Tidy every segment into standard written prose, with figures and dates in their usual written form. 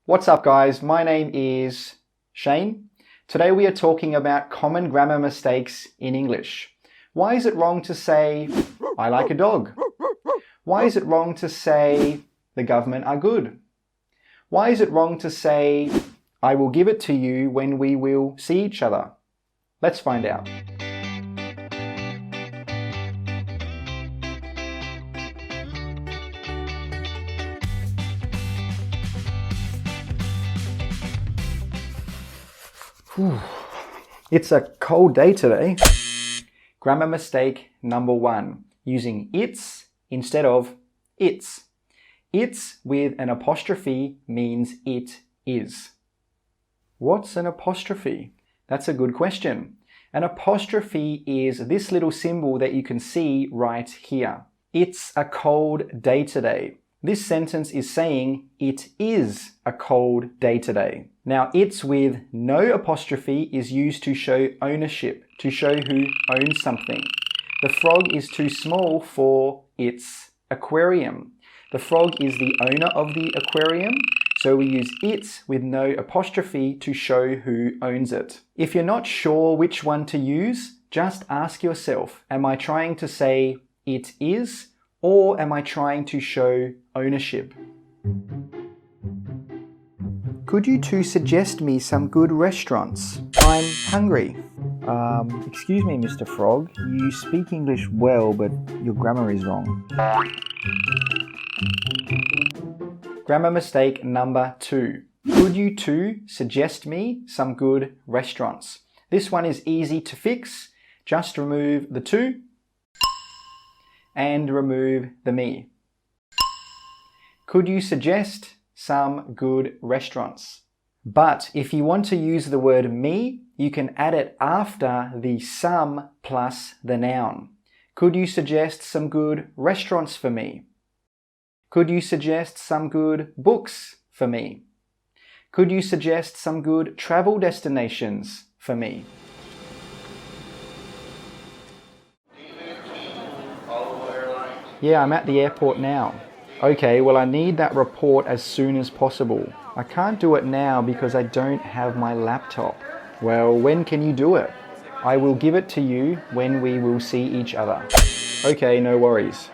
What's up guys, my name is Shane. Today we are talking about common grammar mistakes in English. Why is it wrong to say, I like a dog? Why is it wrong to say, the government are good? Why is it wrong to say, I will give it to you when we will see each other? Let's find out. It's a cold day today. Grammar mistake number 1, using it's instead of its. It's with an apostrophe means it is. What's an apostrophe? That's a good question. An apostrophe is this little symbol that you can see right here. It's a cold day today. This sentence is saying it is a cold day today. Now, it's with no apostrophe is used to show ownership, to show who owns something. The frog is too small for its aquarium. The frog is the owner of the aquarium, so we use it with no apostrophe to show who owns it. If you're not sure which one to use, just ask yourself, am I trying to say it is, or am I trying to show ownership? Could you two suggest me some good restaurants? I'm hungry. Excuse me, Mr. Frog. You speak English well, but your grammar is wrong. Grammar mistake number 2. Could you two suggest me some good restaurants? This one is easy to fix. Just remove the to and remove the me. Could you suggest some good restaurants? But if you want to use the word me, you can add it after the some plus the noun. Could you suggest some good restaurants for me? Could you suggest some good books for me? Could you suggest some good travel destinations for me? Yeah, I'm at the airport now. Okay, well I need that report as soon as possible. I can't do it now because I don't have my laptop. Well, when can you do it? I will give it to you when we will see each other. Okay, no worries.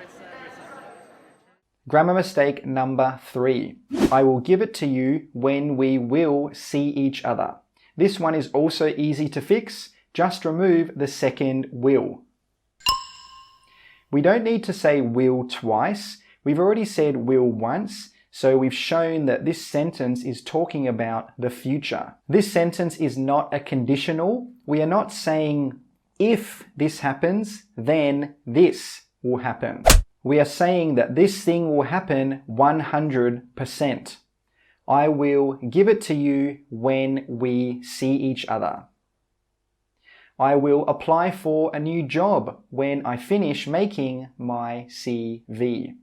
Grammar mistake number 3. I will give it to you when we will see each other. This one is also easy to fix. Just remove the second will. We don't need to say will twice. We've already said will once, so we've shown that this sentence is talking about the future. This sentence is not a conditional. We are not saying if this happens, then this will happen. We are saying that this thing will happen 100%. I will give it to you when we see each other. I will apply for a new job when I finish making my CV.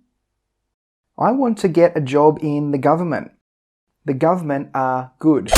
I want to get a job in the government. The government are good.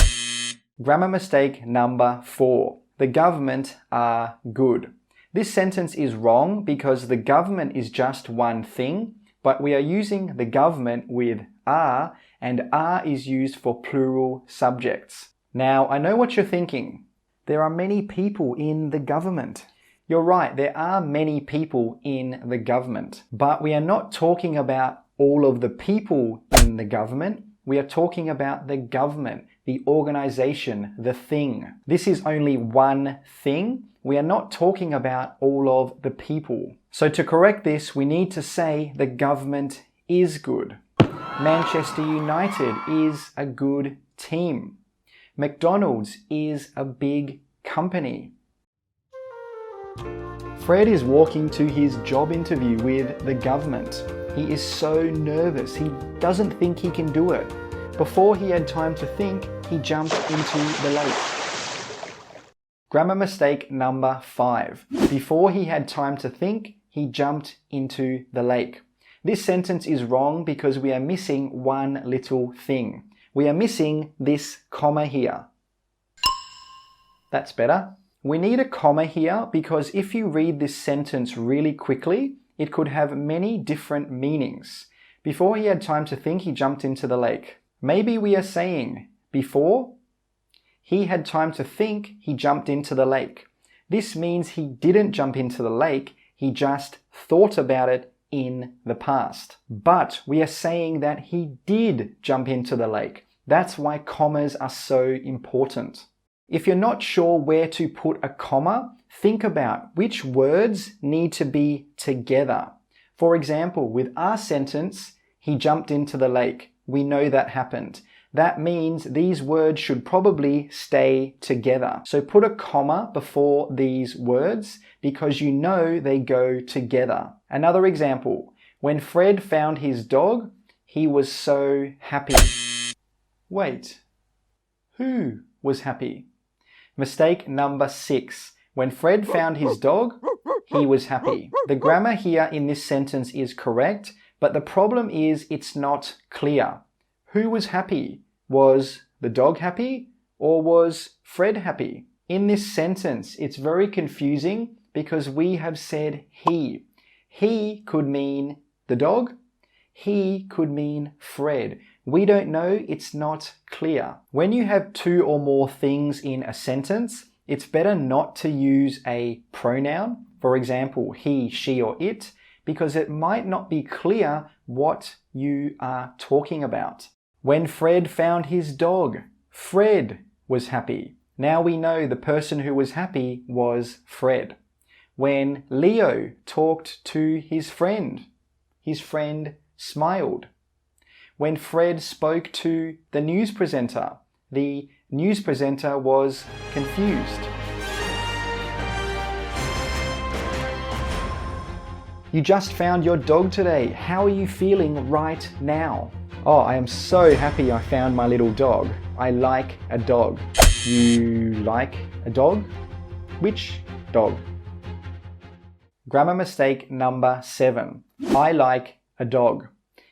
Grammar mistake number 4. The government are good. This sentence is wrong because the government is just one thing, but we are using the government with are, and are is used for plural subjects. Now, I know what you're thinking. There are many people in the government. You're right, there are many people in the government, but we are not talking about all of the people in the government. We are talking about the government, the organization, the thing. This is only one thing. We are not talking about all of the people. So to correct this, we need to say the government is good. Manchester United is a good team. McDonald's is a big company. Fred is walking to his job interview with the government. He is so nervous. He doesn't think he can do it. Before he had time to think, he jumped into the lake. Grammar mistake number 5. Before he had time to think, he jumped into the lake. This sentence is wrong because we are missing one little thing. We are missing this comma here. That's better. We need a comma here because if you read this sentence really quickly, it could have many different meanings. Before he had time to think, he jumped into the lake. Maybe we are saying before he had time to think, he jumped into the lake. This means he didn't jump into the lake, he just thought about it in the past. But we are saying that he did jump into the lake. That's why commas are so important. If you're not sure where to put a comma, think about which words need to be together. For example, with our sentence, he jumped into the lake. We know that happened. That means these words should probably stay together. So put a comma before these words because you know they go together. Another example, when Fred found his dog, he was so happy. Wait, who was happy? Mistake number 6. When Fred found his dog, he was happy. The grammar here in this sentence is correct, but the problem is it's not clear. Who was happy? Was the dog happy or was Fred happy? In this sentence, it's very confusing because we have said he. He could mean the dog. He could mean Fred. We don't know, it's not clear. When you have 2 or more things in a sentence, it's better not to use a pronoun, for example, he, she, or it, because it might not be clear what you are talking about. When Fred found his dog, Fred was happy. Now we know the person who was happy was Fred. When Leo talked to his friend smiled. When Fred spoke to the news presenter was confused. You just found your dog today. How are you feeling right now? Oh, I am so happy I found my little dog. I like a dog. You like a dog? Which dog? Grammar mistake number 7. I like a dog.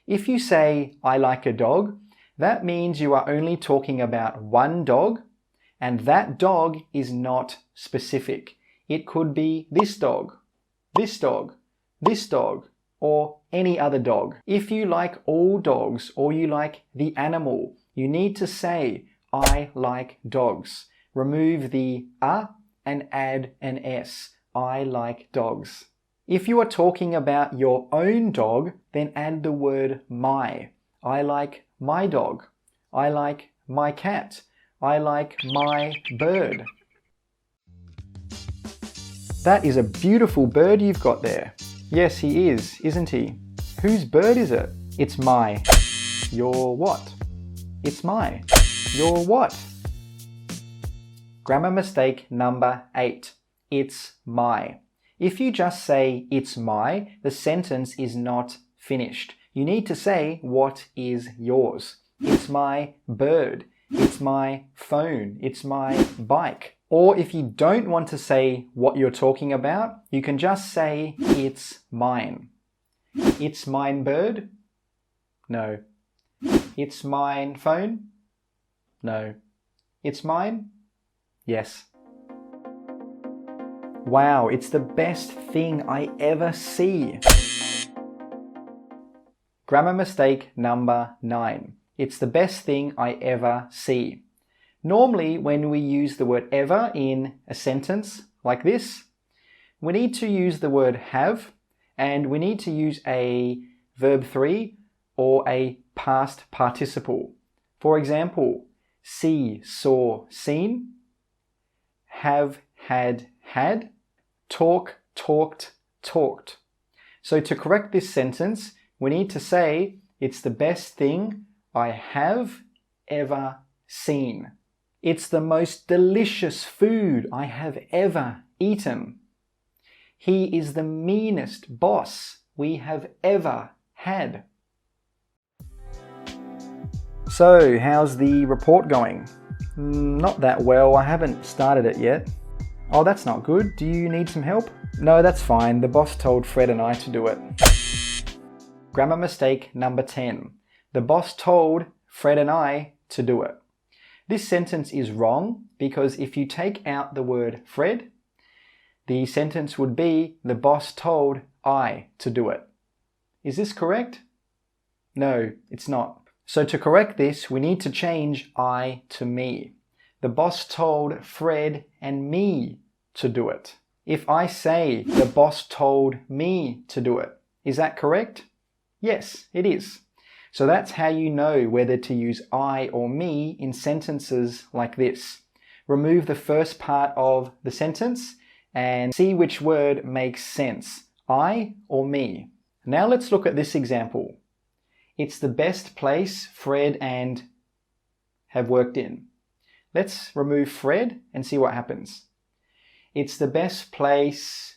If you say, I like a dog, that means you are only talking about one dog, and that dog is not specific. It could be this dog, this dog, this dog, or any other dog. If you like all dogs or you like the animal, you need to say, I like dogs. Remove the a and add an s. I like dogs. If you are talking about your own dog, then add the word my. I like my dog. I like my cat. I like my bird. That is a beautiful bird you've got there. Yes, he is, isn't he? Whose bird is it? It's my. Your what? It's my. Your what? Grammar mistake number 8. It's my. If you just say it's my, the sentence is not finished. You need to say what is yours. It's my bird. It's my phone. It's my bike. Or if you don't want to say what you're talking about, you can just say it's mine. It's mine bird? No. It's mine phone? No. It's mine? Yes. Wow, it's the best thing I ever see. Grammar mistake number 9. It's the best thing I ever see. Normally, when we use the word ever in a sentence like this, we need to use the word have, and we need to use a verb 3 or a past participle. For example, see, saw, seen, have, had, talk, talked, talked. So to correct this sentence, we need to say, it's the best thing I have ever seen. It's the most delicious food I have ever eaten. He is the meanest boss we have ever had. So, how's the report going? Not that well, I haven't started it yet. Oh, that's not good. Do you need some help? No, that's fine. The boss told Fred and I to do it. Grammar mistake number 10. The boss told Fred and I to do it. This sentence is wrong because if you take out the word Fred, the sentence would be the boss told I to do it. Is this correct? No, it's not. So to correct this, we need to change I to me. The boss told Fred and me to do it. If I say the boss told me to do it, is that correct? Yes, it is. So that's how you know whether to use I or me in sentences like this. Remove the first part of the sentence and see which word makes sense, I or me. Now let's look at this example. It's the best place Fred and have worked in. Let's remove Fred and see what happens. It's the best place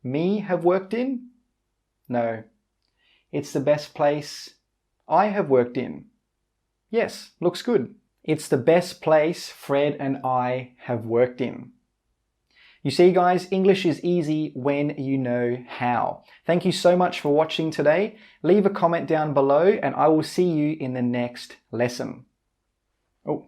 me have worked in? No. It's the best place I have worked in. Yes, looks good. It's the best place Fred and I have worked in. You see, guys, English is easy when you know how. Thank you so much for watching today. Leave a comment down below and I will see you in the next lesson. Oh.